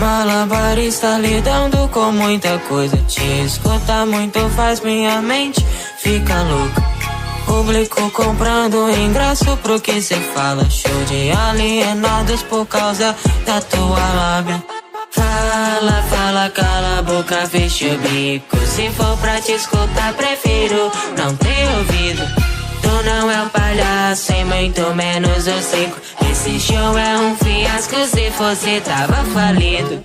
Malabarista lidando com muita coisa. Te escutar muito faz minha mente ficar louca. Público comprando ingresso pro que cê fala. Show de alienados por causa da tua lábia. Fala, fala, cala a boca, fecha o bico. Se for pra te escutar, prefiro não ter ouvido. Tu não é um palhaço e muito menos o circo. Esse show é um fiasco, se fosse tava falido.